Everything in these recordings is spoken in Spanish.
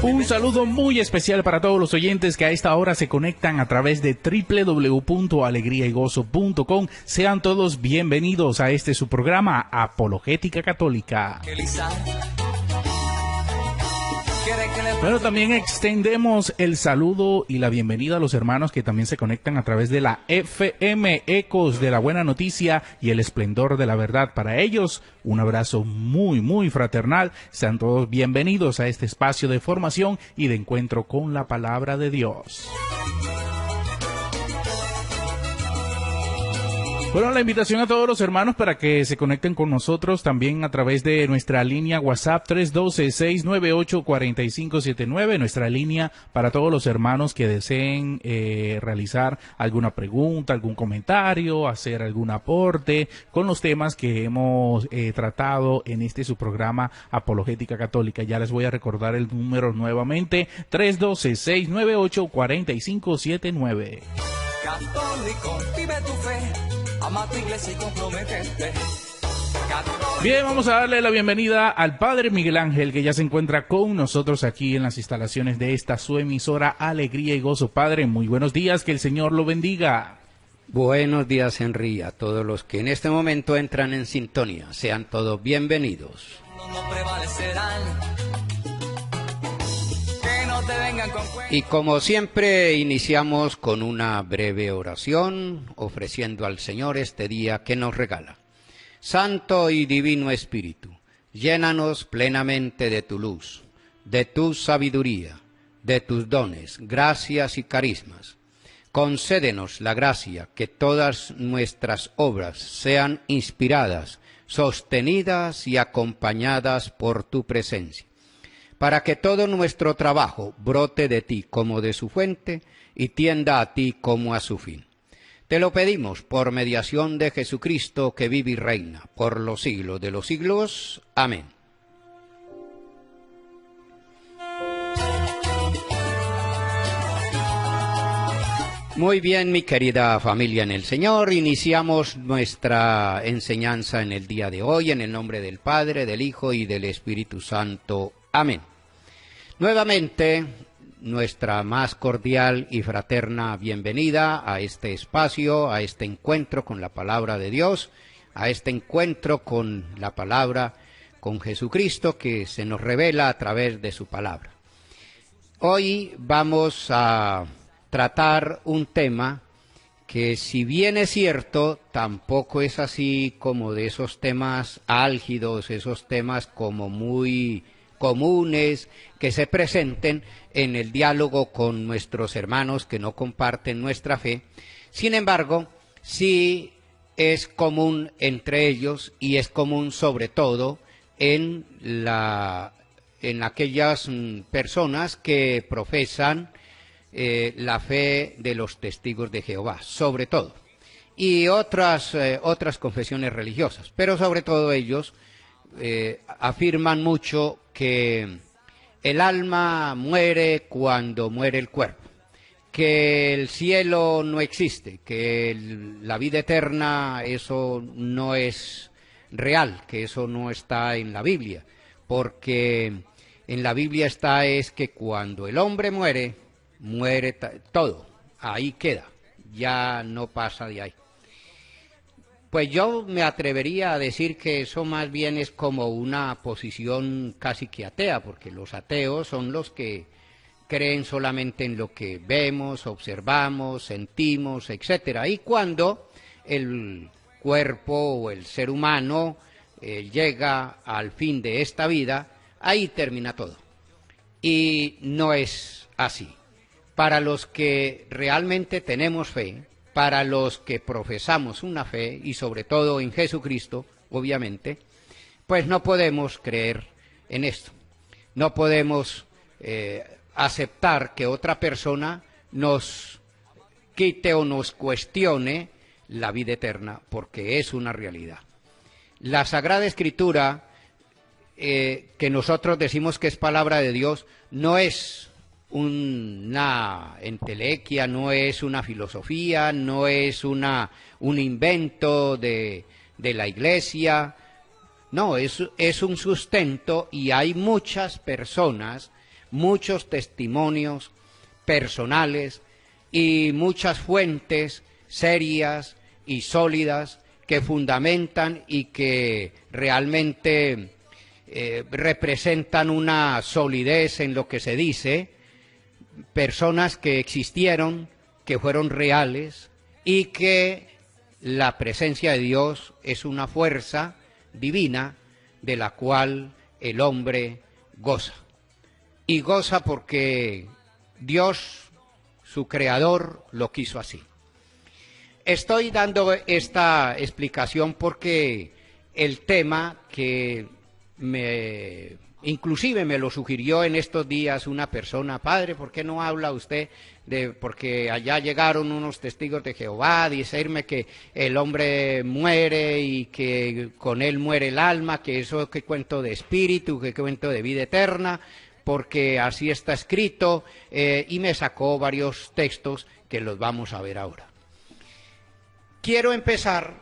Un saludo muy especial para todos los oyentes que a esta hora se conectan a través de www.alegriaygozo.com. Sean todos bienvenidos a este su programa Apologética Católica. Pero también extendemos el saludo y la bienvenida a los hermanos que también se conectan a través de la FM Ecos de la Buena Noticia y el Esplendor de la Verdad. Para ellos, un abrazo muy fraternal. Sean todos bienvenidos a este espacio de formación y de encuentro con la Palabra de Dios. Bueno, la invitación a todos los hermanos para que se conecten con nosotros también a través de nuestra línea WhatsApp 312-698-4579, nuestra línea para todos los hermanos que deseen realizar alguna pregunta, algún comentario, hacer algún aporte con los temas que hemos tratado en este su programa Apologética Católica. Ya les voy a recordar el número nuevamente, 312-698-4579. Católico, vive tu fe, ama tu iglesia y comprométete. Bien, vamos a darle la bienvenida al Padre Miguel Ángel, que ya se encuentra con nosotros aquí en las instalaciones de esta su emisora Alegría y Gozo. Padre, muy buenos días, que el Señor lo bendiga. Buenos días, Henry, a todos los que en este momento entran en sintonía. Sean todos bienvenidos. No prevalecerán. Y como siempre, iniciamos con una breve oración, ofreciendo al Señor este día que nos regala. Santo y Divino Espíritu, llénanos plenamente de tu luz, de tu sabiduría, de tus dones, gracias y carismas. Concédenos la gracia que todas nuestras obras sean inspiradas, sostenidas y acompañadas por tu presencia, para que todo nuestro trabajo brote de ti como de su fuente y tienda a ti como a su fin. Te lo pedimos por mediación de Jesucristo, que vive y reina por los siglos de los siglos. Amén. Muy bien, mi querida familia en el Señor, iniciamos nuestra enseñanza en el día de hoy, en el nombre del Padre, del Hijo y del Espíritu Santo. Amén. Nuevamente, nuestra más cordial y fraterna bienvenida a este espacio, a este encuentro con la Palabra de Dios, a este encuentro con la Palabra, con Jesucristo, que se nos revela a través de su Palabra. Hoy vamos a tratar un tema que, si bien es cierto, tampoco es así como de esos temas álgidos, esos temas como muy comunes que se presenten en el diálogo con nuestros hermanos que no comparten nuestra fe. Sin embargo, sí es común entre ellos y es común sobre todo en aquellas personas que profesan la fe de los testigos de Jehová, sobre todo, y otras confesiones religiosas, pero sobre todo ellos afirman mucho que el alma muere cuando muere el cuerpo, que el cielo no existe, que la vida eterna, eso no es real, que eso no está en la Biblia, porque en la Biblia está es que cuando el hombre muere, muere todo, ahí queda, ya no pasa de ahí. Pues yo me atrevería a decir que eso más bien es como una posición casi que atea, porque los ateos son los que creen solamente en lo que vemos, observamos, sentimos, etcétera. Y cuando el cuerpo o el ser humano llega al fin de esta vida, ahí termina todo. Y no es así. Para los que realmente tenemos fe, para los que profesamos una fe, y sobre todo en Jesucristo, obviamente, pues no podemos creer en esto. No podemos aceptar que otra persona nos quite o nos cuestione la vida eterna, porque es una realidad. La Sagrada Escritura, que nosotros decimos que es palabra de Dios, no es una entelequia, no es una filosofía, no es un invento de la Iglesia, no, es un sustento, y hay muchas personas muchos testimonios personales y muchas fuentes serias y sólidas que fundamentan y que realmente representan una solidez en lo que se dice, personas que existieron, que fueron reales y que la presencia de Dios es una fuerza divina de la cual el hombre goza. Y goza porque Dios, su creador, lo quiso así. Estoy dando esta explicación porque el tema que inclusive me lo sugirió en estos días una persona: padre, ¿por qué no habla usted porque allá llegaron unos testigos de Jehová a decirme que el hombre muere y que con él muere el alma, que eso qué cuento de espíritu, qué cuento de vida eterna, porque así está escrito, y me sacó varios textos que los vamos a ver ahora. Quiero empezar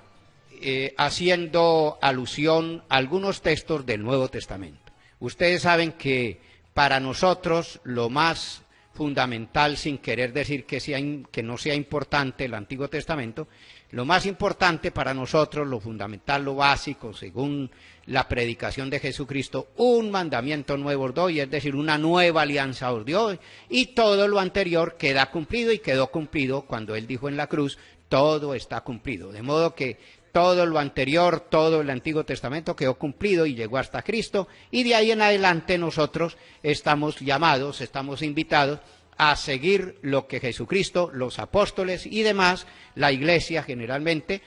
haciendo alusión a algunos textos del Nuevo Testamento. Ustedes saben que para nosotros lo más fundamental, sin querer decir que no sea importante el Antiguo Testamento, lo más importante para nosotros, lo fundamental, lo básico, según la predicación de Jesucristo, un mandamiento nuevo os doy, es decir, una nueva alianza os dio, y todo lo anterior queda cumplido, y quedó cumplido cuando Él dijo en la cruz: todo está cumplido. De modo que todo lo anterior, todo el Antiguo Testamento quedó cumplido y llegó hasta Cristo, y de ahí en adelante nosotros estamos llamados, estamos invitados a seguir lo que Jesucristo, los apóstoles y demás, la Iglesia generalmente,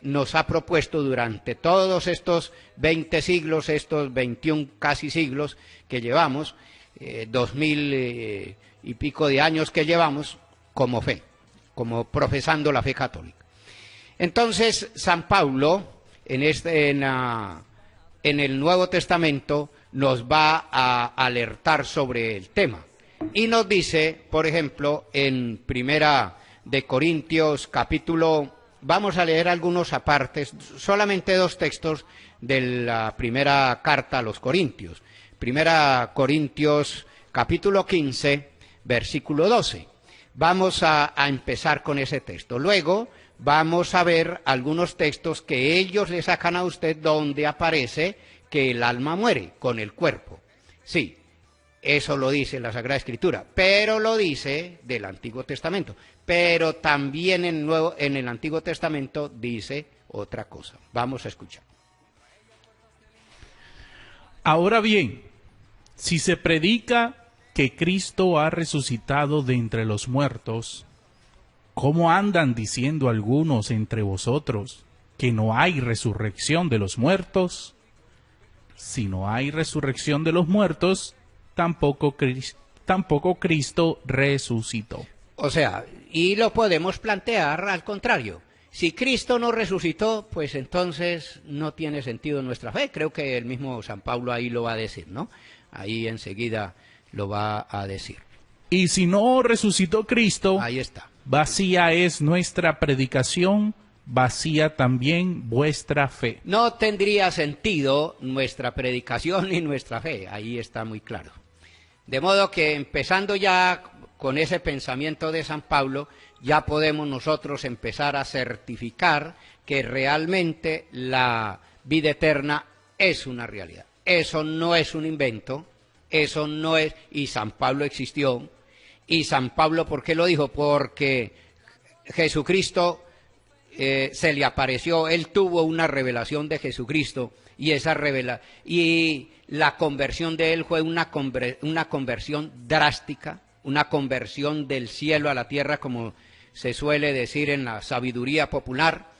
nos ha propuesto durante todos estos 20 siglos, estos 21 casi siglos que llevamos, 2000 y pico de años que llevamos como fe, como profesando la fe católica. Entonces, San Pablo, en el Nuevo Testamento, nos va a alertar sobre el tema. Y nos dice, por ejemplo, en Primera de Corintios, vamos a leer algunos apartes, solamente dos textos de la primera carta a los Corintios. Primera Corintios, capítulo 15, versículo 12. Vamos a empezar con ese texto. Luego vamos a ver algunos textos que ellos le sacan a usted donde aparece que el alma muere con el cuerpo. Sí, eso lo dice la Sagrada Escritura, pero lo dice del Antiguo Testamento. Pero también en el Antiguo Testamento dice otra cosa. Vamos a escuchar. Ahora bien, si se predica que Cristo ha resucitado de entre los muertos, ¿cómo andan diciendo algunos entre vosotros que no hay resurrección de los muertos? Si no hay resurrección de los muertos, tampoco Cristo resucitó. O sea, y lo podemos plantear al contrario. Si Cristo no resucitó, pues entonces no tiene sentido nuestra fe. Creo que el mismo San Pablo ahí lo va a decir, ¿no? Ahí enseguida lo va a decir. Y si no resucitó Cristo, ahí está. Vacía es nuestra predicación, vacía también vuestra fe. No tendría sentido nuestra predicación y nuestra fe, ahí está muy claro. De modo que empezando ya con ese pensamiento de San Pablo, ya podemos nosotros empezar a certificar que realmente la vida eterna es una realidad. Eso no es un invento, eso no es, y San Pablo existió. Y San Pablo, ¿por qué lo dijo? Porque Jesucristo se le apareció, él tuvo una revelación de Jesucristo, y la conversión de él fue una conversión drástica, una conversión del cielo a la tierra, como se suele decir en la sabiduría popular.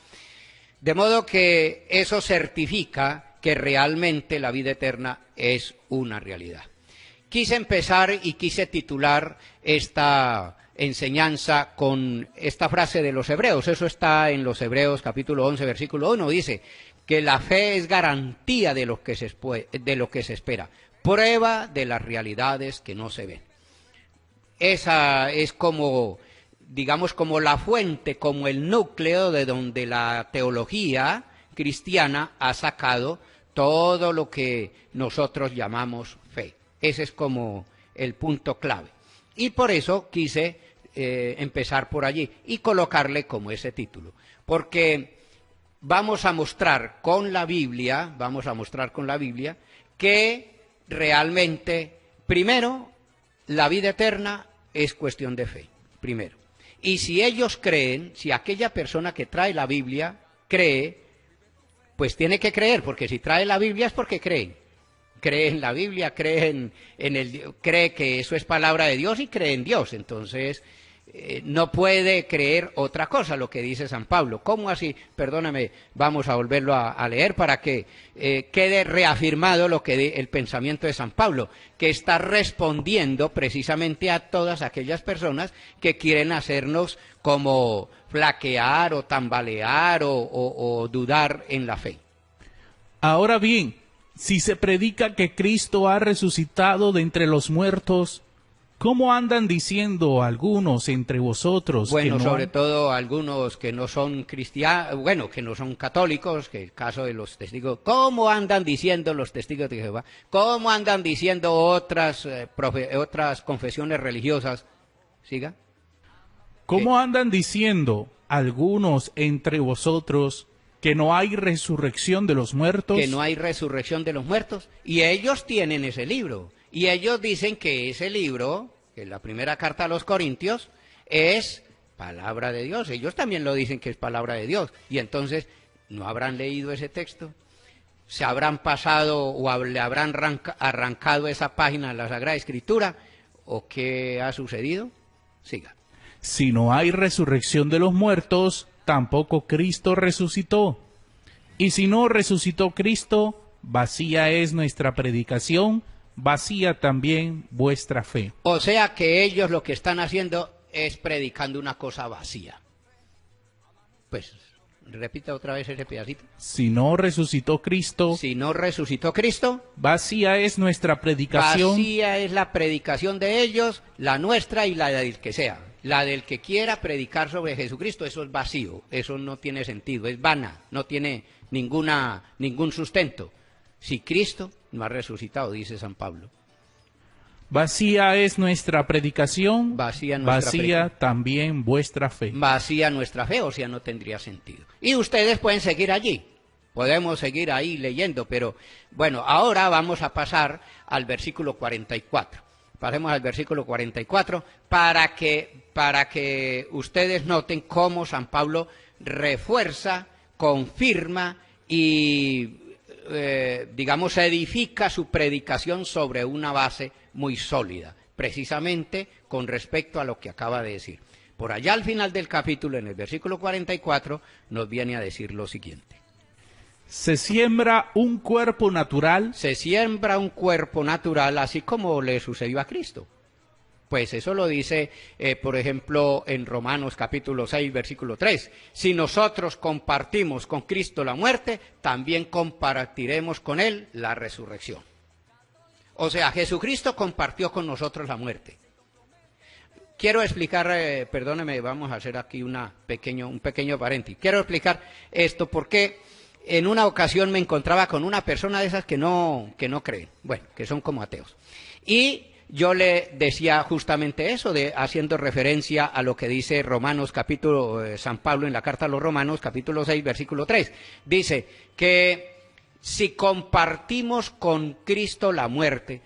De modo que eso certifica que realmente la vida eterna es una realidad. Quise empezar y quise titular esta enseñanza con esta frase de los Hebreos. Eso está en los Hebreos capítulo 11, versículo 1. Dice que la fe es garantía de lo que se espera, prueba de las realidades que no se ven. Esa es como, digamos, como la fuente, como el núcleo de donde la teología cristiana ha sacado todo lo que nosotros llamamos fe. Ese es como el punto clave. Y por eso quise empezar por allí y colocarle como ese título. Porque vamos a mostrar con la Biblia, que realmente, primero, la vida eterna es cuestión de fe, primero. Y si ellos creen, si aquella persona que trae la Biblia cree, pues tiene que creer, porque si trae la Biblia es porque cree. Cree en la Biblia, cree cree que eso es palabra de Dios y cree en Dios. Entonces, no puede creer otra cosa, lo que dice San Pablo. ¿Cómo así? Perdóname, vamos a volverlo a leer para que quede reafirmado el pensamiento de San Pablo, que está respondiendo precisamente a todas aquellas personas que quieren hacernos como flaquear o tambalear o dudar en la fe. Ahora bien, si se predica que Cristo ha resucitado de entre los muertos, ¿cómo andan diciendo algunos entre vosotros? Bueno, sobre todo algunos que no son cristianos, bueno, que no son católicos, que el caso de los testigos. ¿Cómo andan diciendo los testigos de Jehová? ¿Cómo andan diciendo otras confesiones religiosas? ¿Siga? ¿Cómo andan diciendo algunos entre vosotros que no hay resurrección de los muertos? Que no hay resurrección de los muertos. Y ellos tienen ese libro. Y ellos dicen que ese libro, que es la primera carta a los Corintios, es palabra de Dios. Ellos también lo dicen que es palabra de Dios. Y entonces, ¿no habrán leído ese texto? ¿Se habrán pasado o le habrán arrancado esa página de la Sagrada Escritura? ¿O qué ha sucedido? Siga. Si no hay resurrección de los muertos, tampoco Cristo resucitó. Y si no resucitó Cristo, vacía es nuestra predicación, vacía también vuestra fe. O sea que ellos lo que están haciendo es predicando una cosa vacía. Pues, repita otra vez ese pedacito. Si no resucitó Cristo, vacía es nuestra predicación. Vacía es la predicación de ellos, la nuestra y la del que sea. La del que quiera predicar sobre Jesucristo, eso es vacío, eso no tiene sentido, es vana, no tiene ningún sustento. Si Cristo no ha resucitado, dice San Pablo. Vacía es nuestra predicación, vacía también vuestra fe. Vacía nuestra fe, o sea, no tendría sentido. Y ustedes pueden seguir allí, podemos seguir ahí leyendo, pero bueno, ahora vamos a pasar al versículo 44. Pasemos al versículo 44 para que ustedes noten cómo San Pablo refuerza, confirma y, digamos, edifica su predicación sobre una base muy sólida, precisamente con respecto a lo que acaba de decir. Por allá al final del capítulo, en el versículo 44, nos viene a decir lo siguiente. Se siembra un cuerpo natural. Se siembra un cuerpo natural, así como le sucedió a Cristo. Pues eso lo dice, por ejemplo, en Romanos capítulo 6, versículo 3. Si nosotros compartimos con Cristo la muerte, también compartiremos con Él la resurrección. O sea, Jesucristo compartió con nosotros la muerte. Quiero explicar, perdóneme, vamos a hacer aquí un pequeño paréntesis. Quiero explicar esto porque en una ocasión me encontraba con una persona de esas que no creen, bueno, que son como ateos. Y yo le decía justamente eso, haciendo referencia a lo que dice San Pablo en la carta a los Romanos, capítulo 6, versículo 3. Dice que si compartimos con Cristo la muerte,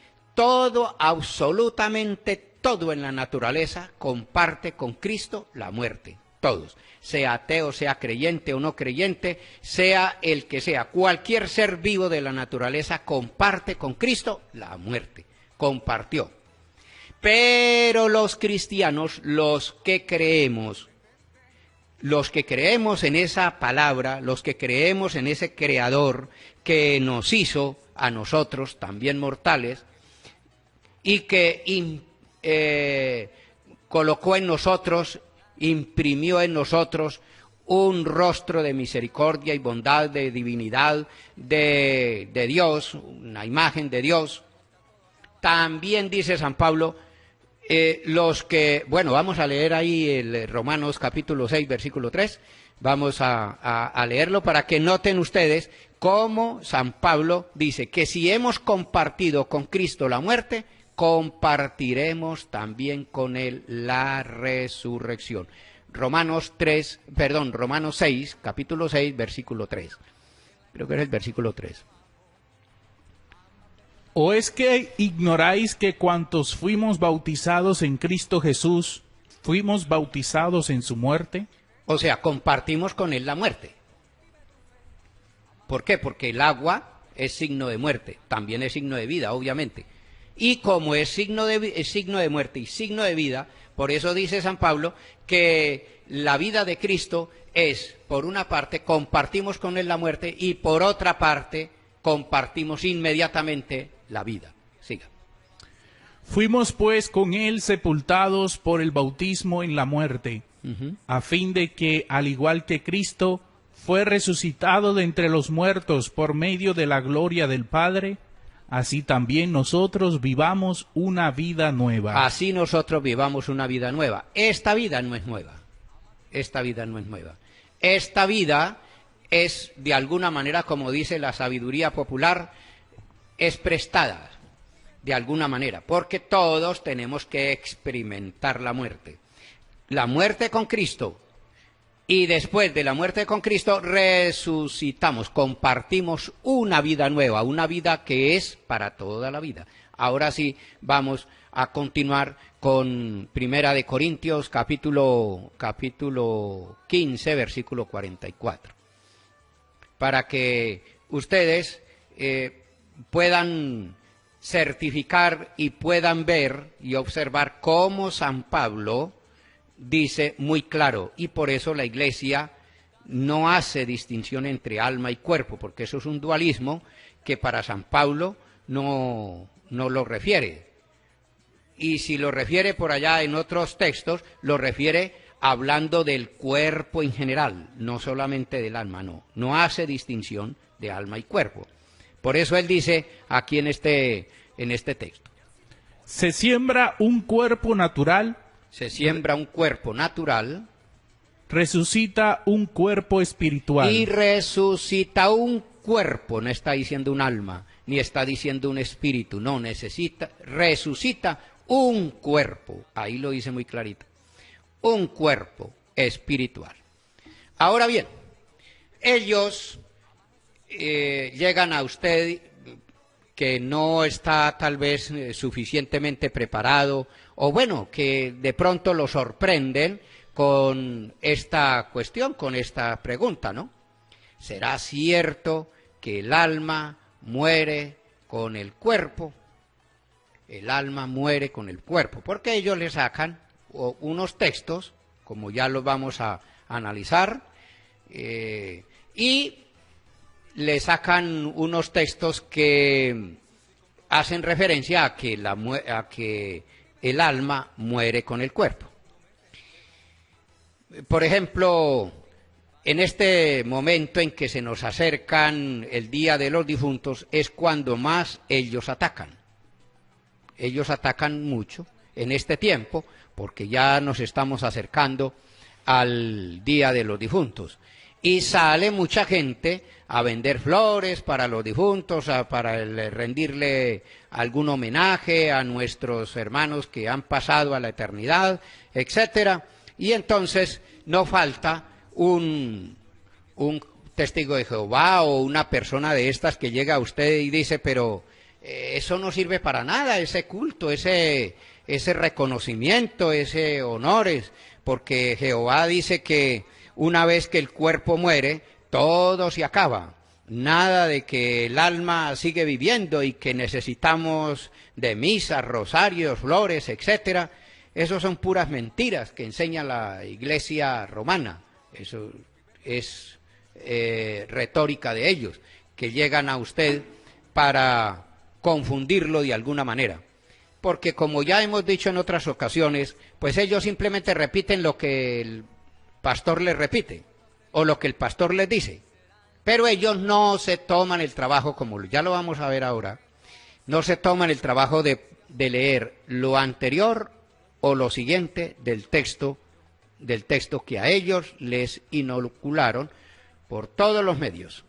absolutamente todo en la naturaleza comparte con Cristo la muerte. Todos, sea ateo, sea creyente o no creyente, sea el que sea, cualquier ser vivo de la naturaleza comparte con Cristo la muerte, compartió. Pero los cristianos, los que creemos en esa palabra, los que creemos en ese Creador que nos hizo a nosotros, también mortales, y que colocó en nosotros, imprimió en nosotros un rostro de misericordia y bondad, de divinidad, de Dios, una imagen de Dios. También dice San Pablo, vamos a leer ahí el Romanos capítulo 6, versículo 3, vamos a leerlo para que noten ustedes cómo San Pablo dice que si hemos compartido con Cristo la muerte, compartiremos también con él la resurrección. Romanos 6, capítulo 6, versículo 3. Creo que es el versículo 3. ¿O es que ignoráis que cuantos fuimos bautizados en Cristo Jesús, fuimos bautizados en su muerte? O sea, compartimos con él la muerte. ¿Por qué? Porque el agua es signo de muerte, también es signo de vida, obviamente. Y como es signo de muerte y signo de vida, por eso dice San Pablo que la vida de Cristo es, por una parte, compartimos con él la muerte y por otra parte, compartimos inmediatamente la vida. Siga. Fuimos pues con él sepultados por el bautismo en la muerte, a fin de que, al igual que Cristo, fue resucitado de entre los muertos por medio de la gloria del Padre, así también nosotros vivamos una vida nueva. Así nosotros vivamos una vida nueva. Esta vida no es nueva. Esta vida no es nueva. Esta vida es, de alguna manera, como dice la sabiduría popular, es prestada, de alguna manera, porque todos tenemos que experimentar la muerte. La muerte con Cristo, y después de la muerte con Cristo resucitamos, compartimos una vida nueva, una vida que es para toda la vida. Ahora sí, vamos a continuar con Primera de Corintios, capítulo 15, versículo 44. Para que ustedes puedan certificar y puedan ver y observar cómo San Pablo dice muy claro, y por eso la Iglesia no hace distinción entre alma y cuerpo, porque eso es un dualismo que para San Pablo no lo refiere. Y si lo refiere por allá en otros textos, lo refiere hablando del cuerpo en general, no solamente del alma, no hace distinción de alma y cuerpo. Por eso él dice aquí en este texto. Se siembra un cuerpo natural. Se siembra un cuerpo natural. Resucita un cuerpo espiritual. Y resucita un cuerpo, no está diciendo un alma, ni está diciendo un espíritu, no, resucita un cuerpo, ahí lo dice muy clarito, un cuerpo espiritual. Ahora bien, ellos llegan a usted que no está tal vez suficientemente preparado, o bueno, que de pronto lo sorprenden con esta cuestión, con esta pregunta, ¿no? ¿Será cierto que el alma muere con el cuerpo? El alma muere con el cuerpo, porque ellos le sacan unos textos, como ya los vamos a analizar, y le sacan unos textos que hacen referencia a que el alma muere con el cuerpo. Por ejemplo, en este momento en que se nos acercan el Día de los Difuntos, es cuando más ellos atacan. Ellos atacan mucho en este tiempo, porque ya nos estamos acercando al Día de los Difuntos. Y sale mucha gente a vender flores para los difuntos, para rendirle algún homenaje a nuestros hermanos que han pasado a la eternidad, etcétera. Y entonces no falta un testigo de Jehová o una persona de estas que llega a usted y dice, pero eso no sirve para nada, ese culto, ese reconocimiento, ese honores, porque Jehová dice que una vez que el cuerpo muere, todo se acaba. Nada de que el alma sigue viviendo y que necesitamos de misas, rosarios, flores, etcétera. Eso son puras mentiras que enseña la Iglesia romana. Eso es retórica de ellos, que llegan a usted para confundirlo de alguna manera. Porque como ya hemos dicho en otras ocasiones, pues ellos simplemente repiten lo que el pastor les repite o lo que el pastor les dice, pero ellos no se toman el trabajo, como ya lo vamos a ver ahora, no se toman el trabajo de leer lo anterior o lo siguiente del texto que a ellos les inocularon por todos los medios.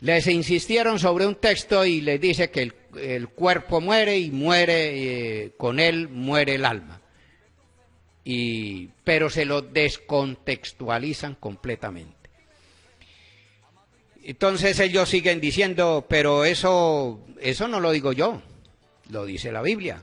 Les insistieron sobre un texto y les dice que el cuerpo muere y muere, con él muere el alma. Pero se lo descontextualizan completamente. Entonces ellos siguen diciendo, pero eso no lo digo yo, lo dice la Biblia.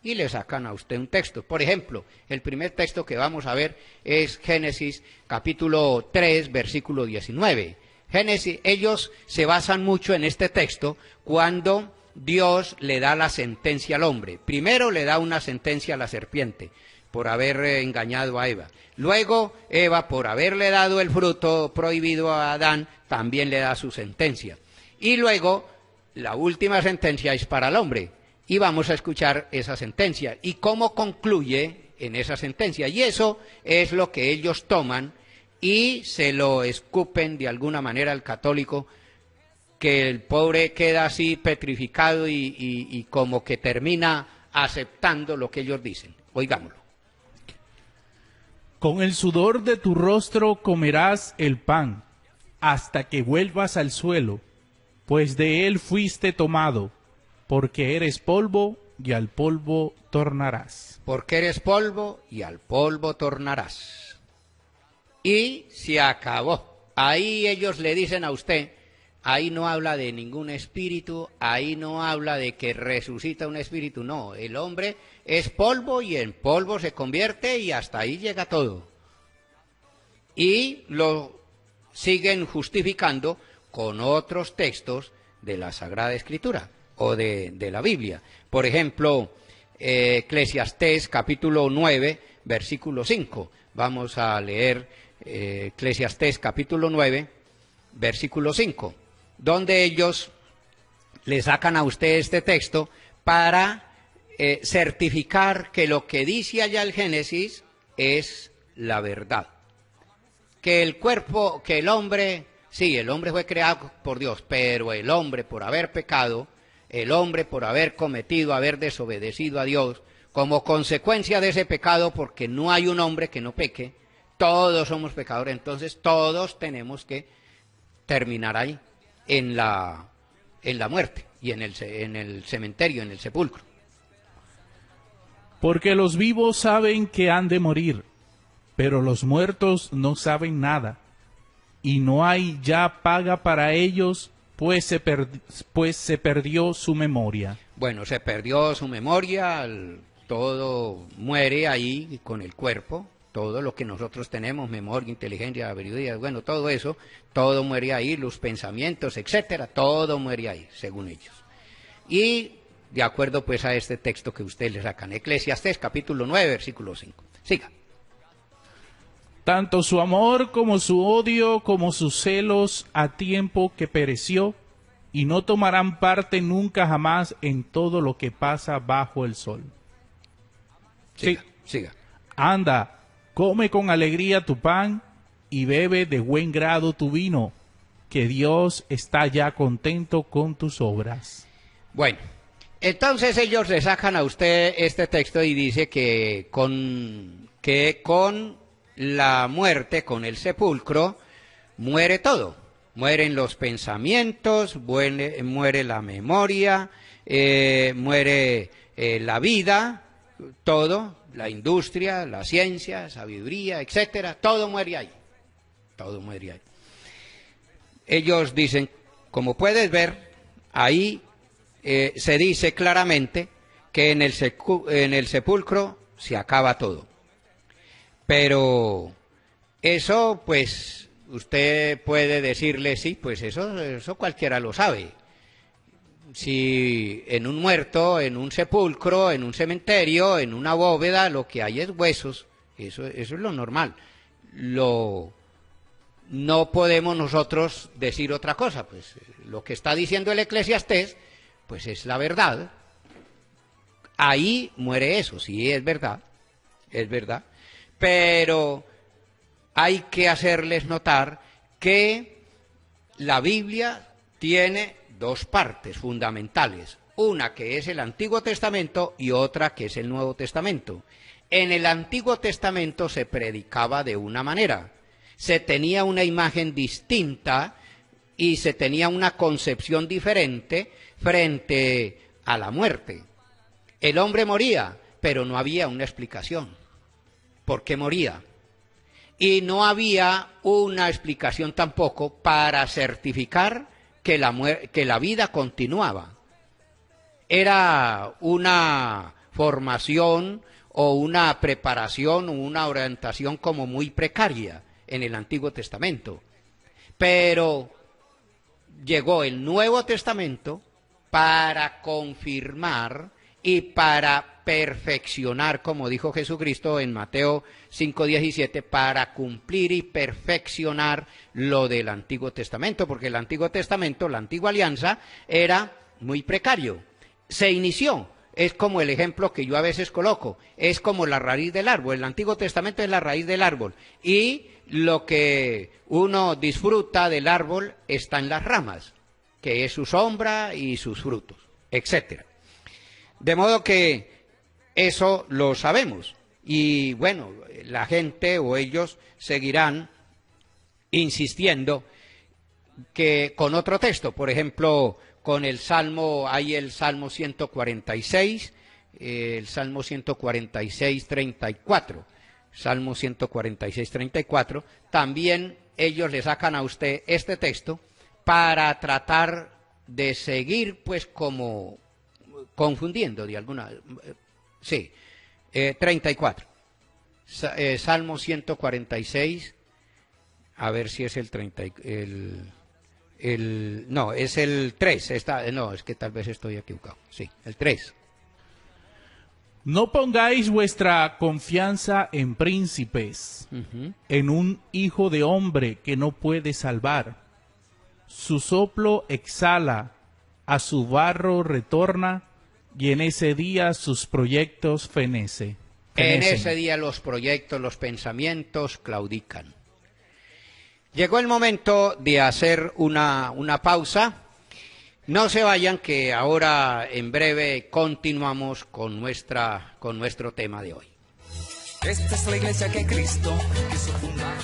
Y le sacan a usted un texto. Por ejemplo, el primer texto que vamos a ver es Génesis capítulo 3, versículo 19. Génesis, ellos se basan mucho en este texto cuando Dios le da la sentencia al hombre. Primero le da una sentencia a la serpiente por haber engañado a Eva. Luego Eva, por haberle dado el fruto prohibido a Adán, también le da su sentencia. Y luego la última sentencia es para el hombre. Y vamos a escuchar esa sentencia y cómo concluye en esa sentencia. Y eso es lo que ellos toman y se lo escupen de alguna manera al católico, que el pobre queda así petrificado y como que termina aceptando lo que ellos dicen. Oigámoslo. Con el sudor de tu rostro comerás el pan, hasta que vuelvas al suelo, pues de él fuiste tomado, porque eres polvo y al polvo tornarás. Porque eres polvo y al polvo tornarás. Y se acabó. Ahí ellos le dicen a usted, ahí no habla de ningún espíritu, ahí no habla de que resucita un espíritu, no, el hombre es polvo y en polvo se convierte y hasta ahí llega todo. Y lo siguen justificando con otros textos de la Sagrada Escritura o de la Biblia. Por ejemplo, Eclesiastés capítulo 9, versículo 5. Vamos a leer Eclesiastés capítulo 9, versículo 5, donde ellos le sacan a usted este texto para certificar que lo que dice allá el Génesis es la verdad. Que el cuerpo, que el hombre, sí, el hombre fue creado por Dios, pero el hombre por haber pecado, el hombre por haber cometido, haber desobedecido a Dios, como consecuencia de ese pecado, porque no hay un hombre que no peque, todos somos pecadores, entonces todos tenemos que terminar ahí, en la muerte y en el cementerio, en el sepulcro. Porque los vivos saben que han de morir, pero los muertos no saben nada, y no hay ya paga para ellos, pues se perdió su memoria. Bueno, se perdió su memoria, todo muere ahí con el cuerpo, todo lo que nosotros tenemos, memoria, inteligencia, sabiduría, bueno, todo eso, todo muere ahí, los pensamientos, etcétera, todo muere ahí, según ellos. Y de acuerdo pues a este texto que ustedes le sacan, Eclesiastés capítulo 9, versículo 5. Siga. Tanto su amor como su odio, como sus celos a tiempo que pereció, y no tomarán parte nunca jamás en todo lo que pasa bajo el sol. Siga, siga. Anda, come con alegría tu pan y bebe de buen grado tu vino, que Dios está ya contento con tus obras. Bueno, entonces ellos le sacan a usted este texto y dice que con la muerte, con el sepulcro, muere todo. Mueren los pensamientos, muere la memoria, muere la vida, todo, la industria, la ciencia, sabiduría, etcétera, todo muere ahí. Todo muere ahí. Ellos dicen, como puedes ver, ahí se dice claramente que en el sepulcro se acaba todo. Pero eso, pues, usted puede decirle, sí, pues eso cualquiera lo sabe. Si en un muerto, en un sepulcro, en un cementerio, en una bóveda, lo que hay es huesos, eso es lo normal. No podemos nosotros decir otra cosa, pues lo que está diciendo el Eclesiastés, pues es la verdad. Ahí muere eso, sí, es verdad, pero hay que hacerles notar que la Biblia tiene dos partes fundamentales, una que es el Antiguo Testamento y otra que es el Nuevo Testamento. En el Antiguo Testamento se predicaba de una manera, se tenía una imagen distinta y se tenía una concepción diferente frente a la muerte. El hombre moría, pero no había una explicación. ¿Por qué moría? Y no había una explicación tampoco para certificar que la vida continuaba. Era una formación o una preparación o una orientación como muy precaria en el Antiguo Testamento. Pero llegó el Nuevo Testamento para confirmar y para perfeccionar, como dijo Jesucristo en Mateo 5:17, para cumplir y perfeccionar lo del Antiguo Testamento, porque el Antiguo Testamento, la antigua alianza, era muy precario. Se inició, es como el ejemplo que yo a veces coloco, es como la raíz del árbol. El Antiguo Testamento es la raíz del árbol y lo que uno disfruta del árbol está en las ramas, que es su sombra y sus frutos, etcétera. De modo que eso lo sabemos. Y bueno, la gente o ellos seguirán insistiendo que con otro texto, por ejemplo, con el Salmo, hay el Salmo 146, el Salmo 146, 34. Salmo 146, 34. También ellos le sacan a usted este texto para tratar de seguir pues como confundiendo de alguna, sí, 34, Salmo 146, a ver si es el 30, no, es el 3, no, es que tal vez estoy equivocado, sí, el 3. No pongáis vuestra confianza en príncipes, en un hijo de hombre que no puede salvar. Su soplo exhala, a su barro retorna, y en ese día sus proyectos fenecen. En ese día los proyectos, los pensamientos claudican. Llegó el momento de hacer una pausa. No se vayan, que ahora en breve continuamos con nuestro tema de hoy. Esta es la iglesia que Cristo quiso fundar.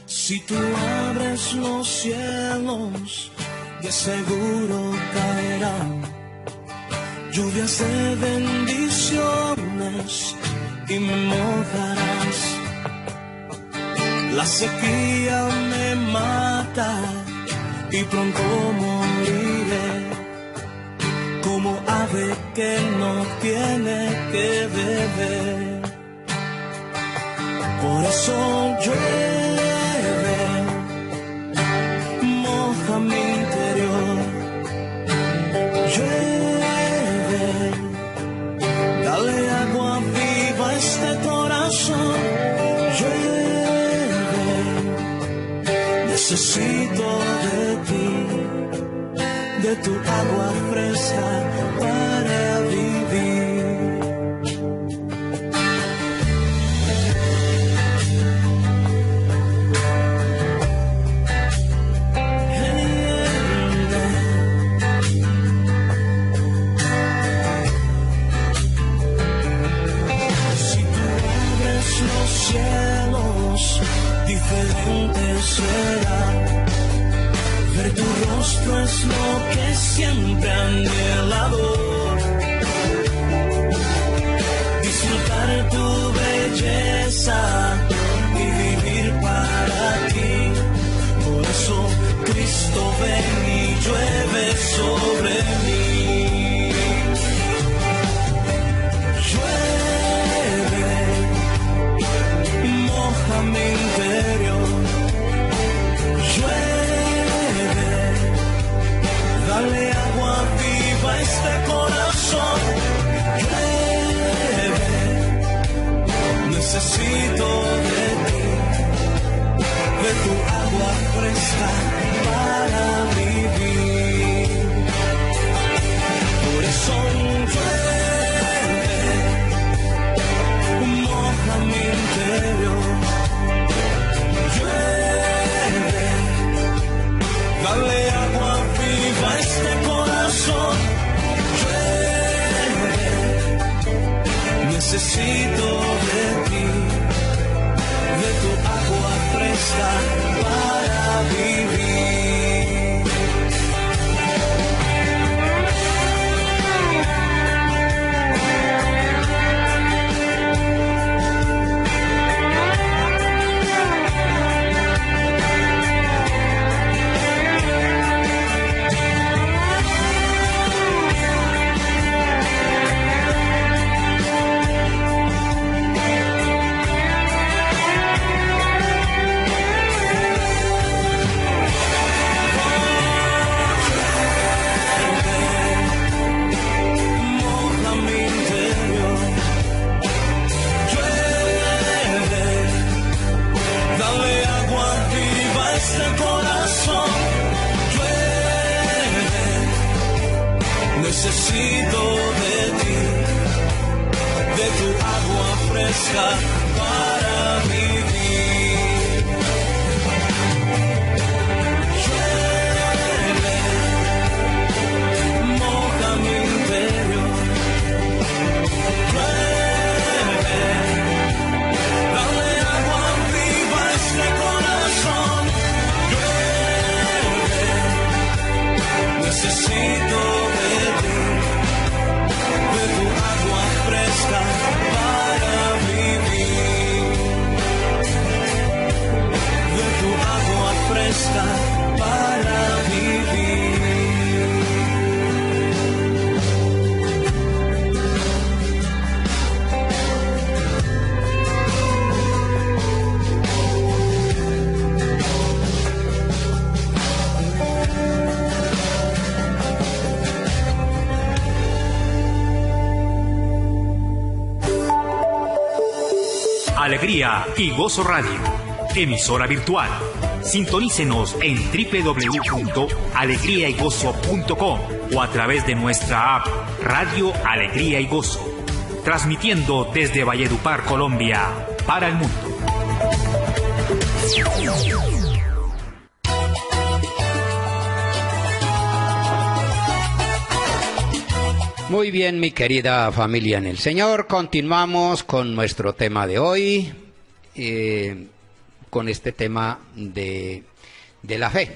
Si tú abres los cielos, de seguro caerán lluvias de bendiciones y me mojarás. La sequía me mata y pronto moriré, como ave que no tiene que beber. Por eso llueve, moja mi interior. Llueve, dale agua viva a este corazón. Llueve, necesito de ti, de tu agua fresca para vivir. Diferente será, ver tu rostro es lo que siempre anhelado, disfrutar tu belleza y vivir para ti. Por eso Cristo ven y llueve sobre mí. Mi interior, llueve, dale agua viva a este corazón. necesito de ti, de tu agua fresca para vivir. Necesito de ti, de tu agua fresca para vivir. Llueve, moja mi interior. Llueve, dale agua viva a este corazón. Llueve, necesito para vivir, de tu agua fresca para vivir. Alegría y Gozo Radio, emisora virtual. Sintonícenos en www.alegriaygozo.com o a través de nuestra app Radio Alegría y Gozo, transmitiendo desde Valledupar, Colombia, para el mundo. Muy bien, mi querida familia en el Señor, continuamos con nuestro tema de hoy, con este tema de la fe.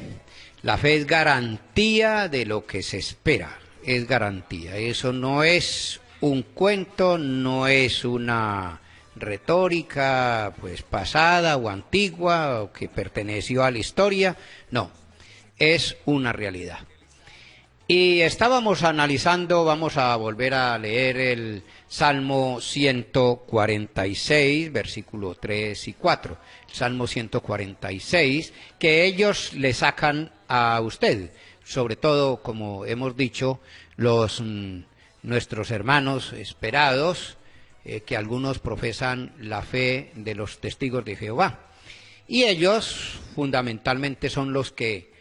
La fe es garantía de lo que se espera, es garantía. Eso no es un cuento, no es una retórica pues pasada o antigua o que perteneció a la historia, no, es una realidad. Y estábamos analizando, vamos a volver a leer el Salmo 146, versículo 3 y 4. El Salmo 146, que ellos le sacan a usted, sobre todo, como hemos dicho, nuestros hermanos esperados, que algunos profesan la fe de los testigos de Jehová. Y ellos, fundamentalmente, son los que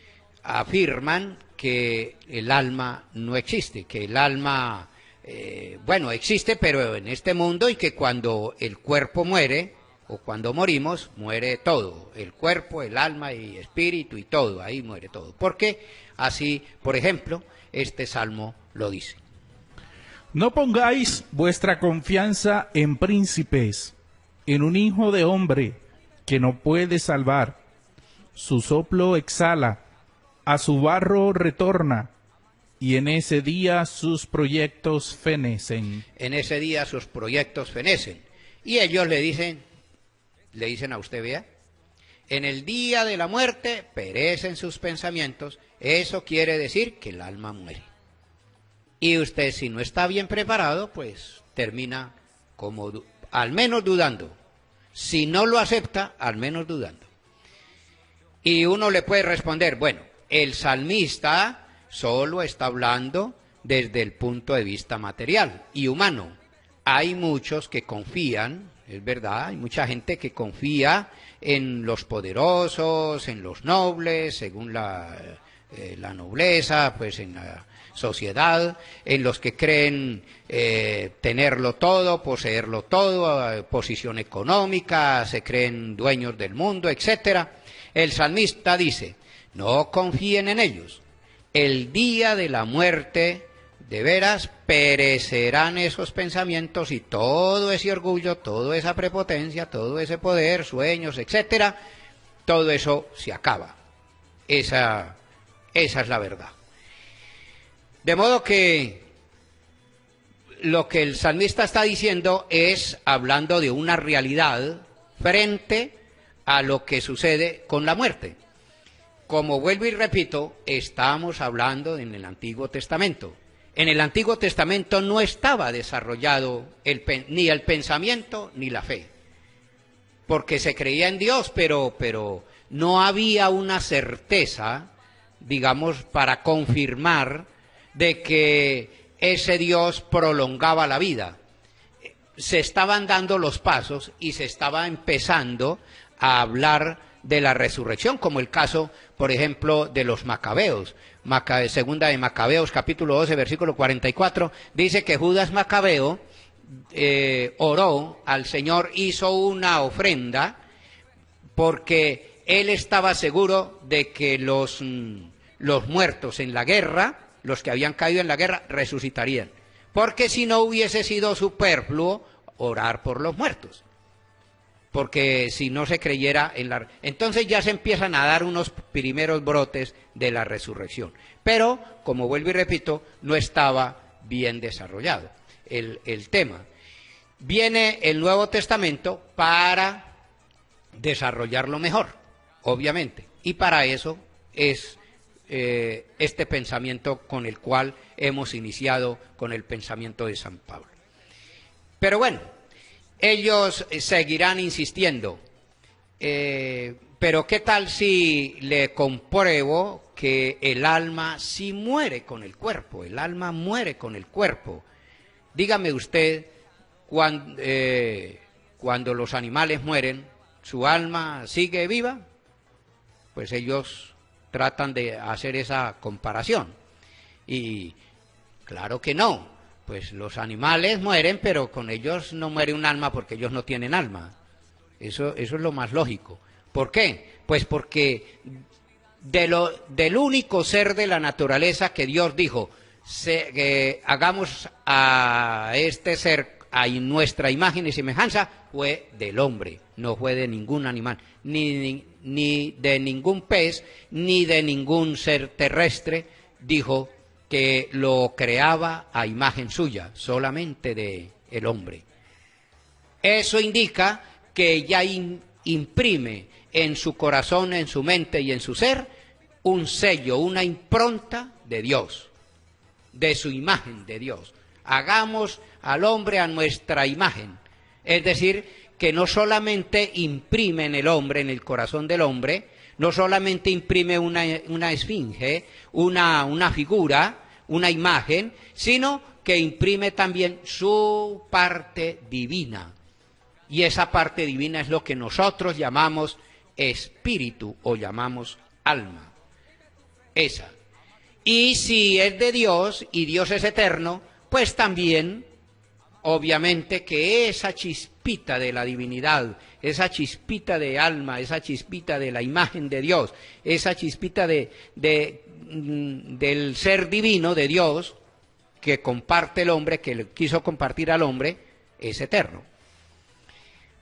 afirman que el alma no existe, que el alma, existe, pero en este mundo, y que cuando el cuerpo muere, o cuando morimos, muere todo, el cuerpo, el alma y espíritu y todo, ahí muere todo. Porque así, por ejemplo, este salmo lo dice. No pongáis vuestra confianza en príncipes, en un hijo de hombre que no puede salvar. Su soplo exhala, a su barro retorna, y en ese día sus proyectos fenecen. En ese día sus proyectos fenecen. Y ellos le dicen a usted, vea, en el día de la muerte perecen sus pensamientos. Eso quiere decir que el alma muere. Y usted, si no está bien preparado, pues termina como al menos dudando. Si no lo acepta, al menos dudando. Y uno le puede responder, bueno, el salmista solo está hablando desde el punto de vista material y humano. Hay muchos que confían, es verdad, hay mucha gente que confía en los poderosos, en los nobles, según la nobleza, pues en la sociedad, en los que creen tenerlo todo, poseerlo todo, posición económica, se creen dueños del mundo, etcétera. El salmista dice, no confíen en ellos. El día de la muerte de veras perecerán esos pensamientos y todo ese orgullo, toda esa prepotencia, todo ese poder, sueños, etcétera, todo eso se acaba. Esa es la verdad. De modo que lo que el salmista está diciendo es hablando de una realidad frente a lo que sucede con la muerte. Como vuelvo y repito, estamos hablando en el Antiguo Testamento. En el Antiguo Testamento no estaba desarrollado ni el pensamiento ni la fe, porque se creía en Dios, pero no había una certeza, digamos, para confirmar de que ese Dios prolongaba la vida. Se estaban dando los pasos y se estaba empezando a hablar de la resurrección, como el caso, por ejemplo, de los macabeos. Segunda de Macabeos, capítulo 12, versículo 44, dice que Judas Macabeo oró al Señor, hizo una ofrenda, porque él estaba seguro de que los muertos en la guerra, los que habían caído en la guerra, resucitarían. Porque si no hubiese sido superfluo orar por los muertos. Porque si no se creyera en la... Entonces ya se empiezan a dar unos primeros brotes de la resurrección. Pero, como vuelvo y repito, no estaba bien desarrollado el tema. Viene el Nuevo Testamento para desarrollarlo mejor, obviamente. Y para eso es este pensamiento con el cual hemos iniciado con el pensamiento de San Pablo. Pero bueno, ellos seguirán insistiendo, pero ¿qué tal si le compruebo que el alma sí muere con el cuerpo? El alma muere con el cuerpo. Dígame usted, cuando los animales mueren, ¿su alma sigue viva? Pues ellos tratan de hacer esa comparación. Y claro que no. Pues los animales mueren, pero con ellos no muere un alma porque ellos no tienen alma. Eso es lo más lógico. ¿Por qué? Pues porque del único ser de la naturaleza que Dios dijo, hagamos a este ser a nuestra imagen y semejanza, fue del hombre, no fue de ningún animal, ni de ningún pez, ni de ningún ser terrestre, dijo que lo creaba a imagen suya, solamente de el hombre. Eso indica que ya imprime en su corazón, en su mente y en su ser un sello, una impronta de Dios, de su imagen de Dios. Hagamos al hombre a nuestra imagen, es decir, que no solamente imprime en el hombre, en el corazón del hombre, no solamente imprime una esfinge, una figura, una imagen, sino que imprime también su parte divina. Y esa parte divina es lo que nosotros llamamos espíritu o llamamos alma. Esa. Y si es de Dios y Dios es eterno, pues también, obviamente, que esa chispita de la divinidad, esa chispita de alma, esa chispita de la imagen de Dios, esa chispita del ser divino de Dios que comparte el hombre, que le quiso compartir al hombre, es eterno.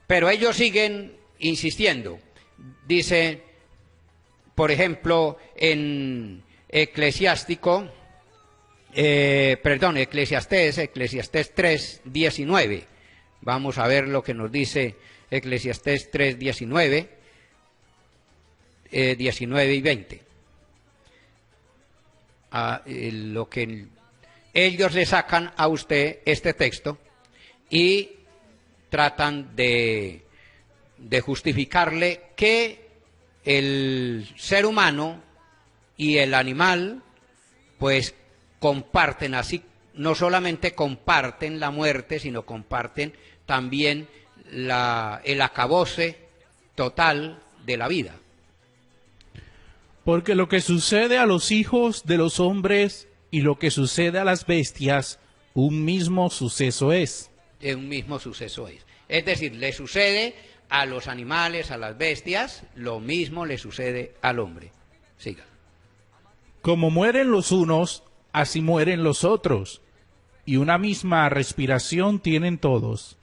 Pero ellos siguen insistiendo. Dice, por ejemplo, en Eclesiastés 3:19. Vamos a ver lo que nos dice Eclesiastés 3:19, 19 y 20. Lo que ellos le sacan a usted este texto y tratan de justificarle que el ser humano y el animal pues comparten, así no solamente comparten la muerte, sino comparten también el acabose total de la vida. Porque lo que sucede a los hijos de los hombres y lo que sucede a las bestias, un mismo suceso es. Un mismo suceso es. Es decir, le sucede a los animales, a las bestias, lo mismo le sucede al hombre. Siga. Como mueren los unos, así mueren los otros. Y una misma respiración tienen todos.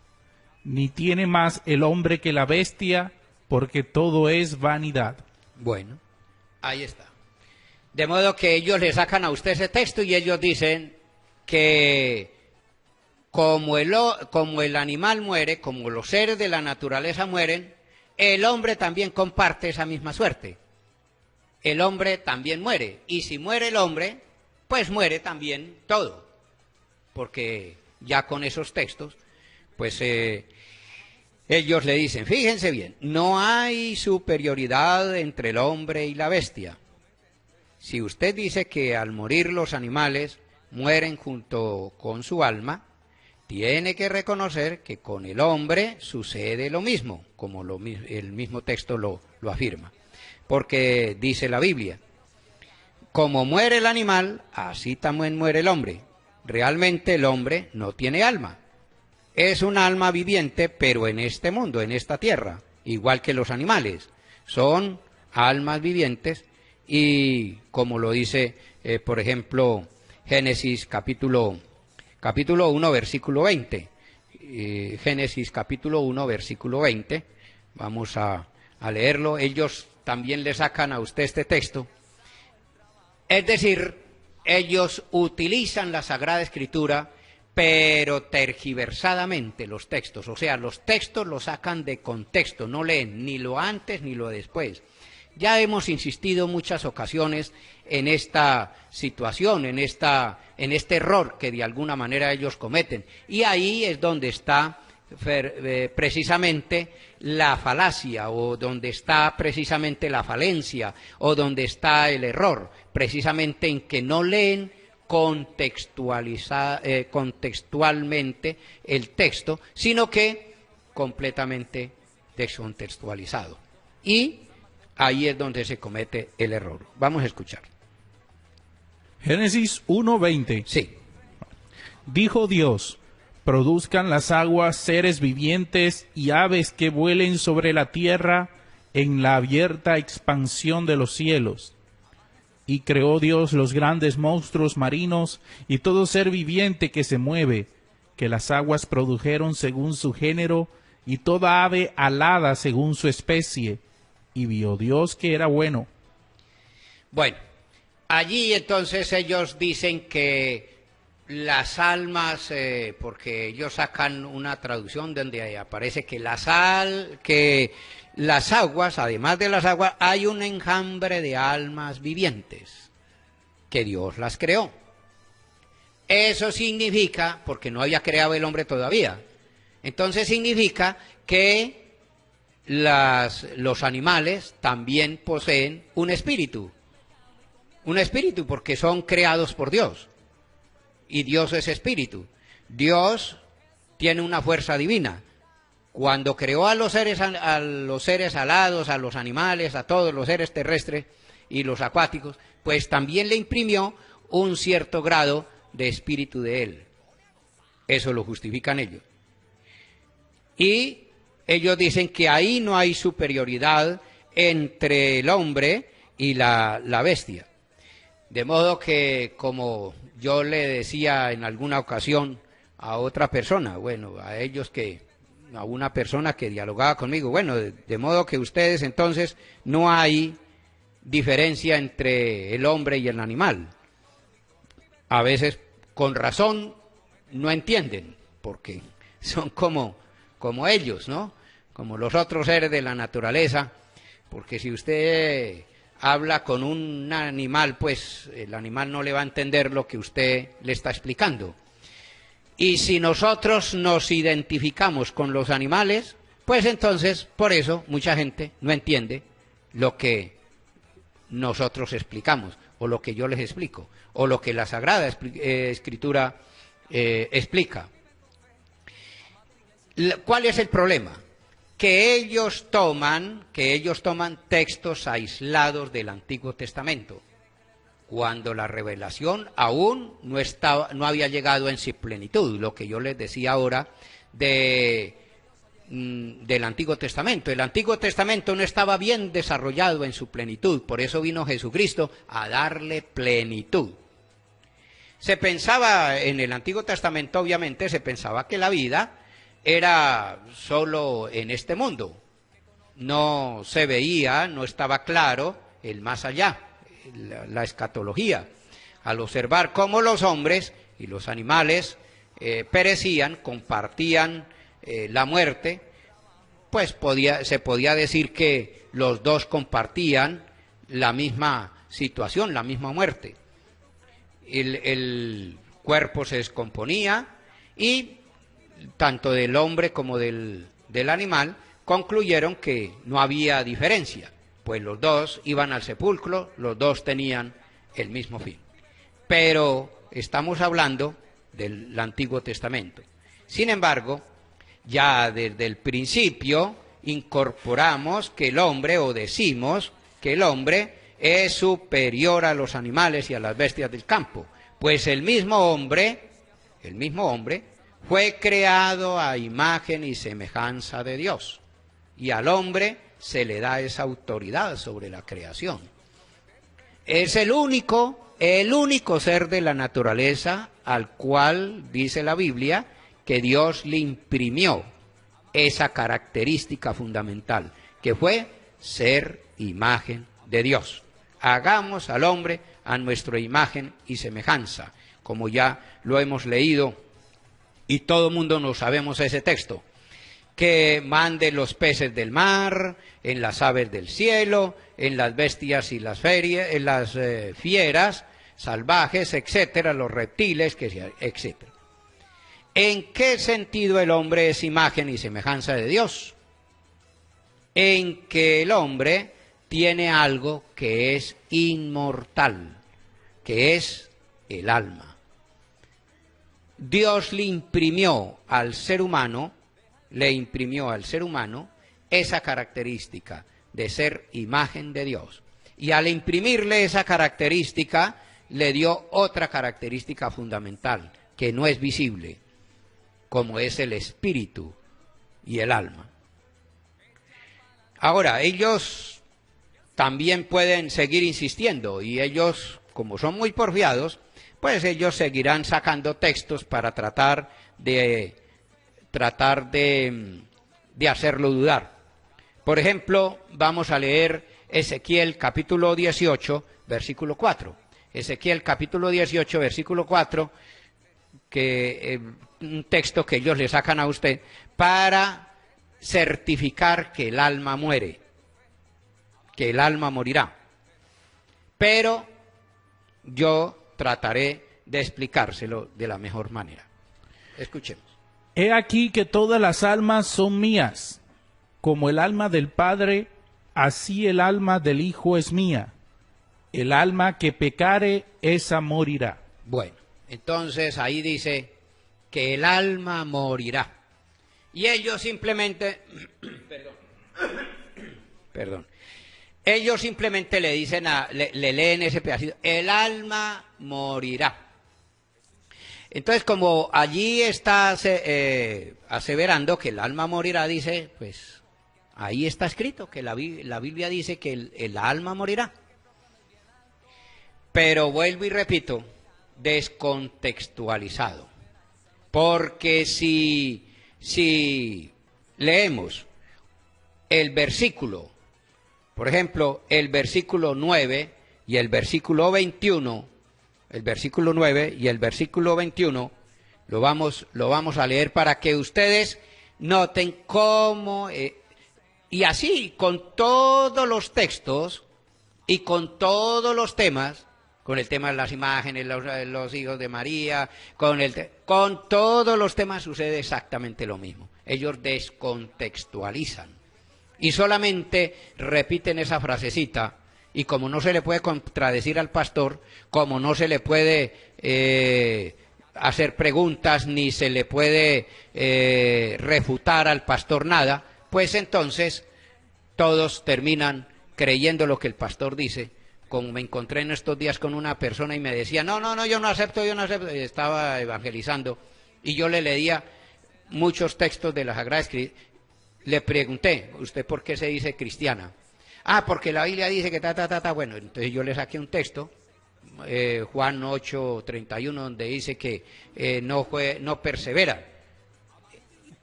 Ni tiene más el hombre que la bestia, porque todo es vanidad. Bueno, ahí está. De modo que ellos le sacan a usted ese texto y ellos dicen que como el animal muere, como los seres de la naturaleza mueren, el hombre también comparte esa misma suerte. El hombre también muere. Y si muere el hombre, pues muere también todo. Porque ya con esos textos, pues ellos le dicen, fíjense bien, no hay superioridad entre el hombre y la bestia. Si usted dice que al morir los animales mueren junto con su alma, tiene que reconocer que con el hombre sucede lo mismo, como el mismo texto lo afirma. Porque dice la Biblia, como muere el animal, así también muere el hombre. Realmente el hombre no tiene alma. Es un alma viviente, pero en este mundo, en esta tierra, igual que los animales. Son almas vivientes y como lo dice, por ejemplo, Génesis capítulo 1, versículo 20. Génesis capítulo 1, versículo 20. Vamos a leerlo. Ellos también le sacan a usted este texto. Es decir, ellos utilizan la Sagrada Escritura, pero tergiversadamente los textos. O sea, los textos los sacan de contexto, no leen ni lo antes ni lo después. Ya hemos insistido muchas ocasiones en esta situación, en este error que de alguna manera ellos cometen. Y ahí es donde está precisamente la falacia, o donde está precisamente la falencia, o donde está el error, precisamente en que no leen contextualmente el texto, sino que completamente descontextualizado. Y ahí es donde se comete el error. Vamos a escuchar. Génesis 1:20. Sí. Dijo Dios, produzcan las aguas seres vivientes y aves que vuelen sobre la tierra en la abierta expansión de los cielos. Y creó Dios los grandes monstruos marinos y todo ser viviente que se mueve, que las aguas produjeron según su género, y toda ave alada según su especie. Y vio Dios que era bueno. Bueno, allí entonces ellos dicen que las almas, porque ellos sacan una traducción donde aparece que las aguas, además de las aguas, hay un enjambre de almas vivientes, que Dios las creó. Eso significa, porque no había creado el hombre todavía, entonces significa que los animales también poseen un espíritu porque son creados por Dios. Y Dios es espíritu. Dios tiene una fuerza divina. Cuando creó a los seres alados, a los animales, a todos los seres terrestres y los acuáticos, pues también le imprimió un cierto grado de espíritu de él. Eso lo justifican ellos. Y ellos dicen que ahí no hay superioridad entre el hombre y la bestia. De modo que, como yo le decía en alguna ocasión a otra persona, a una persona que dialogaba conmigo, de modo que ustedes entonces no hay diferencia entre el hombre y el animal. A veces con razón no entienden, porque son como ellos, ¿no? Como los otros seres de la naturaleza, porque si usted habla con un animal, pues el animal no le va a entender lo que usted le está explicando. Y si nosotros nos identificamos con los animales, pues entonces, por eso, mucha gente no entiende lo que nosotros explicamos, o lo que yo les explico, o lo que la Sagrada Escritura explica. ¿Cuál es el problema? Que ellos toman textos aislados del Antiguo Testamento, cuando la revelación aún no había llegado en su plenitud, lo que yo les decía ahora del Antiguo Testamento. El Antiguo Testamento no estaba bien desarrollado en su plenitud, por eso vino Jesucristo a darle plenitud. Se pensaba, en el Antiguo Testamento obviamente, se pensaba que la vida era solo en este mundo. No se veía, no estaba claro el más allá, la escatología. Al observar cómo los hombres y los animales perecían, compartían la muerte, pues se podía decir que los dos compartían la misma situación, la misma muerte. El cuerpo se descomponía y tanto del hombre como del animal concluyeron que no había diferencia, pues los dos iban al sepulcro, los dos tenían el mismo fin. Pero estamos hablando del Antiguo Testamento. Sin embargo, ya desde el principio incorporamos que el hombre, o decimos que el hombre es superior a los animales y a las bestias del campo, pues el mismo hombre fue creado a imagen y semejanza de Dios, y al hombre se le da esa autoridad sobre la creación. Es el único ser de la naturaleza al cual, dice la Biblia, que Dios le imprimió esa característica fundamental, que fue ser imagen de Dios. Hagamos al hombre a nuestra imagen y semejanza, como ya lo hemos leído y todo el mundo nos sabemos ese texto, que mande los peces del mar, en las aves del cielo, en las bestias y las fieras salvajes, etcétera, los reptiles, etcétera. ¿En qué sentido el hombre es imagen y semejanza de Dios? En que el hombre tiene algo que es inmortal, que es el alma. Dios le imprimió al ser humano esa característica de ser imagen de Dios. Y al imprimirle esa característica, le dio otra característica fundamental, que no es visible, como es el espíritu y el alma. Ahora, ellos también pueden seguir insistiendo, y ellos, como son muy porfiados, pues ellos seguirán sacando textos para tratar de hacerlo dudar. Por ejemplo, vamos a leer Ezequiel capítulo 18, versículo 4. Ezequiel capítulo 18, versículo 4, un texto que ellos le sacan a usted para certificar que el alma muere, que el alma morirá. Pero yo trataré de explicárselo de la mejor manera. Escuchemos. He aquí que todas las almas son mías, como el alma del Padre, así el alma del Hijo es mía. El alma que pecare, esa morirá. Bueno, entonces ahí dice que el alma morirá. Y ellos simplemente, perdón, ellos simplemente le dicen, le leen ese pedacito, el alma morirá. Entonces, como allí está aseverando que el alma morirá, dice, pues ahí está escrito que la Biblia dice que el alma morirá. Pero vuelvo y repito, descontextualizado. Porque si leemos el versículo, por ejemplo, el versículo 9 y el versículo 21, el versículo 9 y el versículo 21, lo vamos a leer para que ustedes noten cómo, y así con todos los textos y con todos los temas, con el tema de las imágenes, los hijos de María, con todos los temas sucede exactamente lo mismo. Ellos descontextualizan y solamente repiten esa frasecita, y como no se le puede contradecir al pastor, como no se le puede hacer preguntas ni se le puede refutar al pastor nada, pues entonces todos terminan creyendo lo que el pastor dice. Como me encontré en estos días con una persona y me decía, no, yo no acepto, estaba evangelizando, y yo le leía muchos textos de la Sagrada Escritura. Le pregunté, ¿usted por qué se dice cristiana? Ah, porque la Biblia dice que bueno, entonces yo le saqué un texto Juan 8:31, donde dice que no persevera,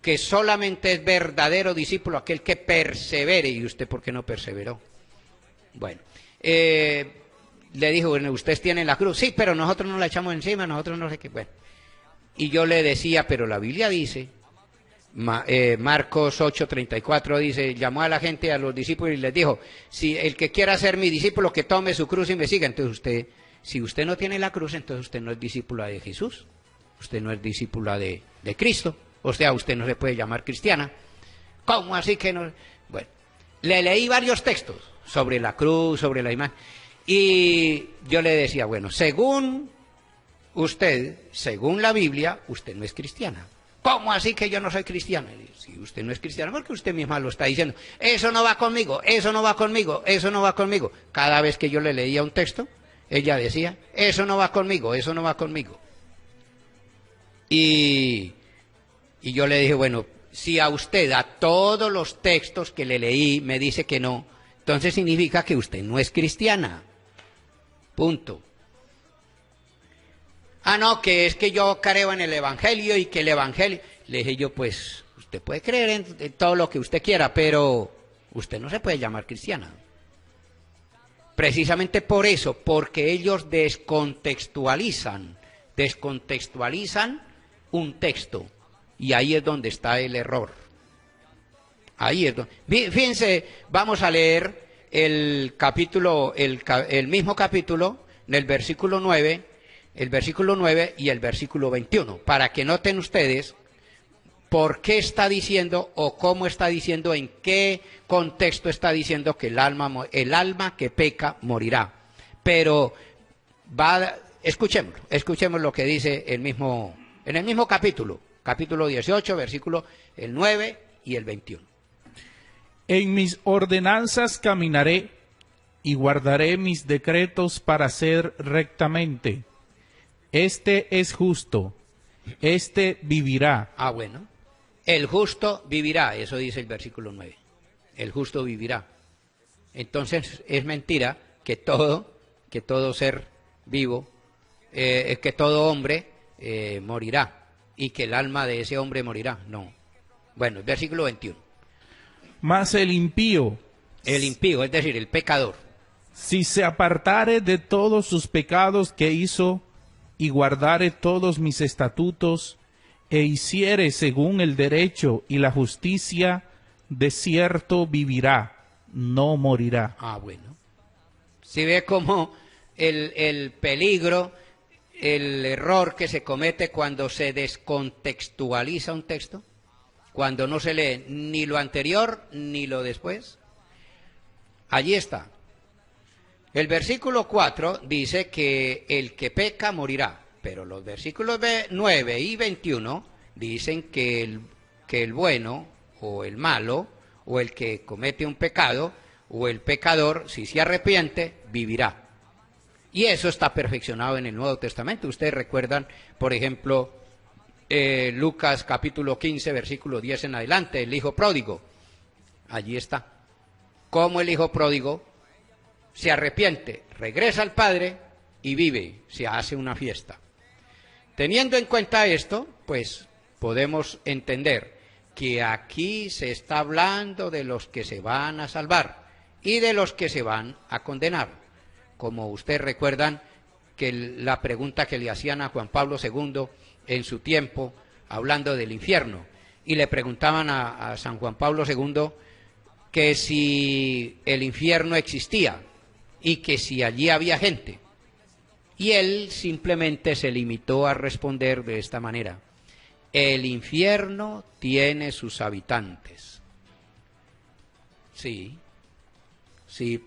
que solamente es verdadero discípulo aquel que persevere. ¿Y usted por qué no perseveró? Bueno, le dijo, bueno, ustedes tienen la cruz, sí, pero nosotros no la echamos encima, nosotros no sé qué. Bueno, y yo le decía, pero la Biblia dice, Marcos 8:34 dice, llamó a la gente, a los discípulos y les dijo, si el que quiera ser mi discípulo, que tome su cruz y me siga. Entonces usted, si usted no tiene la cruz, entonces usted no es discípula de Jesús, usted no es discípula de Cristo, o sea, usted no se puede llamar cristiana. ¿Cómo así que no? Bueno, le leí varios textos sobre la cruz, sobre la imagen, y yo le decía, bueno, según usted, según la Biblia, usted no es cristiana. ¿Cómo así que yo no soy cristiana? Si usted no es cristiana, porque usted misma lo está diciendo. Eso no va conmigo, eso no va conmigo, eso no va conmigo. Cada vez que yo le leía un texto, ella decía, eso no va conmigo, eso no va conmigo. Y yo le dije, bueno, si a usted, a todos los textos que le leí, me dice que no, entonces significa que usted no es cristiana. Punto. Ah, no, que es que yo creo en el Evangelio y que el Evangelio... Le dije yo, pues, usted puede creer en todo lo que usted quiera, pero usted no se puede llamar cristiana. Precisamente por eso, porque ellos descontextualizan un texto. Y ahí es donde está el error. Ahí es donde... Fíjense, vamos a leer el capítulo, el mismo capítulo, en el versículo 9... el versículo 9 y el versículo 21, para que noten ustedes por qué está diciendo o cómo está diciendo, en qué contexto está diciendo que el alma que peca morirá. Pero escuchemos lo que dice en el mismo capítulo 18, versículo el 9 y el 21. En mis ordenanzas caminaré y guardaré mis decretos para hacer rectamente. Este es justo, este vivirá. Ah, bueno. El justo vivirá, eso dice el versículo 9. El justo vivirá. Entonces es mentira que todo ser vivo, que todo hombre morirá y que el alma de ese hombre morirá. No. Bueno, el versículo 21. Mas el impío, es decir, el pecador, si se apartare de todos sus pecados que hizo, y guardare todos mis estatutos, e hiciere según el derecho y la justicia, de cierto vivirá, no morirá. Ah, bueno. Si ve cómo el peligro, el error que se comete cuando se descontextualiza un texto, cuando no se lee ni lo anterior ni lo después. Allí está. El versículo 4 dice que el que peca morirá, pero los versículos 9 y 21 dicen que el bueno o el malo o el que comete un pecado o el pecador, si se arrepiente, vivirá. Y eso está perfeccionado en el Nuevo Testamento. Ustedes recuerdan, por ejemplo, Lucas capítulo 15, versículo 10 en adelante, el hijo pródigo. Allí está. Cómo el hijo pródigo se arrepiente, regresa al Padre y vive, se hace una fiesta. Teniendo en cuenta esto, pues podemos entender que aquí se está hablando de los que se van a salvar y de los que se van a condenar. Como ustedes recuerdan que la pregunta que le hacían a Juan Pablo II en su tiempo, hablando del infierno, y le preguntaban a San Juan Pablo II que si el infierno existía, y que si allí había gente. Y él simplemente se limitó a responder de esta manera: el infierno tiene sus habitantes. Sí,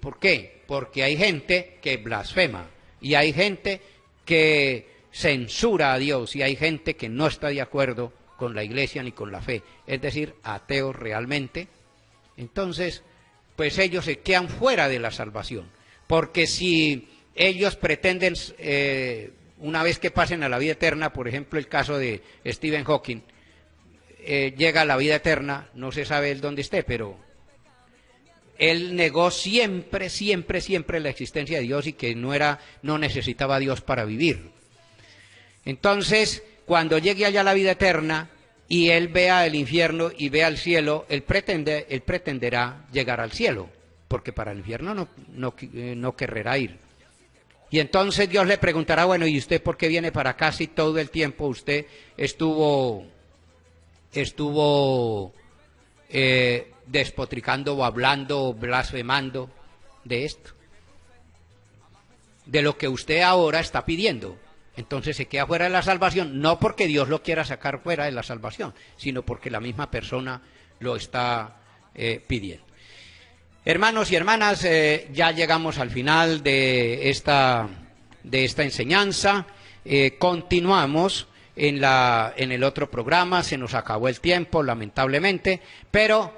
¿por qué? Porque hay gente que blasfema, y hay gente que censura a Dios, y hay gente que no está de acuerdo con la iglesia ni con la fe, es decir, ateos realmente. Entonces, pues ellos se quedan fuera de la salvación. Porque si ellos pretenden, una vez que pasen a la vida eterna, por ejemplo el caso de Stephen Hawking, llega a la vida eterna, no se sabe él dónde esté, pero él negó siempre la existencia de Dios y que no necesitaba a Dios para vivir. Entonces, cuando llegue allá a la vida eterna y él vea el infierno y vea el cielo, él pretenderá llegar al cielo, porque para el infierno no querrá ir. Y entonces Dios le preguntará, bueno, ¿y usted por qué viene para acá si todo el tiempo usted estuvo despotricando o hablando o blasfemando de esto? De lo que usted ahora está pidiendo. Entonces se queda fuera de la salvación, no porque Dios lo quiera sacar fuera de la salvación, sino porque la misma persona lo está pidiendo. Hermanos y hermanas, ya llegamos al final de esta enseñanza. Continuamos en el otro programa, se nos acabó el tiempo, lamentablemente, pero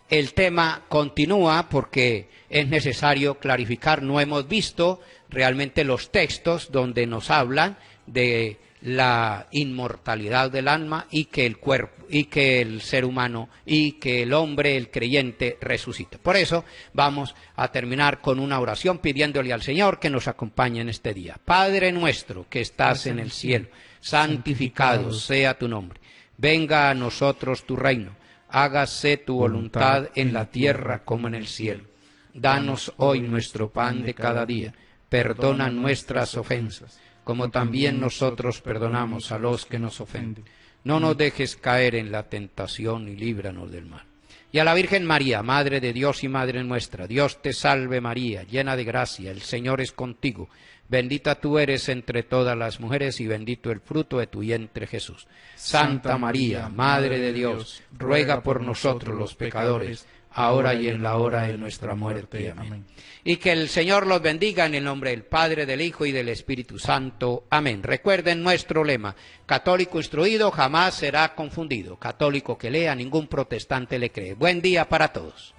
el tema continúa porque es necesario clarificar. No hemos visto realmente los textos donde nos hablan de la inmortalidad del alma y que el cuerpo, y que el ser humano, y que el hombre, el creyente, resucita. Por eso vamos a terminar con una oración pidiéndole al Señor que nos acompañe en este día. Padre nuestro que estás en el cielo, santificado sea tu nombre. Venga a nosotros tu reino. Hágase tu voluntad en la tierra como en el cielo. Danos hoy nuestro pan de cada día. Perdona nuestras ofensas, como también nosotros perdonamos a los que nos ofenden. No nos dejes caer en la tentación y líbranos del mal. Y a la Virgen María, Madre de Dios y Madre nuestra, Dios te salve María, llena de gracia, el Señor es contigo. Bendita tú eres entre todas las mujeres y bendito el fruto de tu vientre Jesús. Santa María, Madre de Dios, ruega por nosotros los pecadores, ahora y en la hora de nuestra muerte. Amén. Y que el Señor los bendiga en el nombre del Padre, del Hijo y del Espíritu Santo. Amén. Recuerden nuestro lema: católico instruido jamás será confundido. Católico que lea, ningún protestante le cree. Buen día para todos.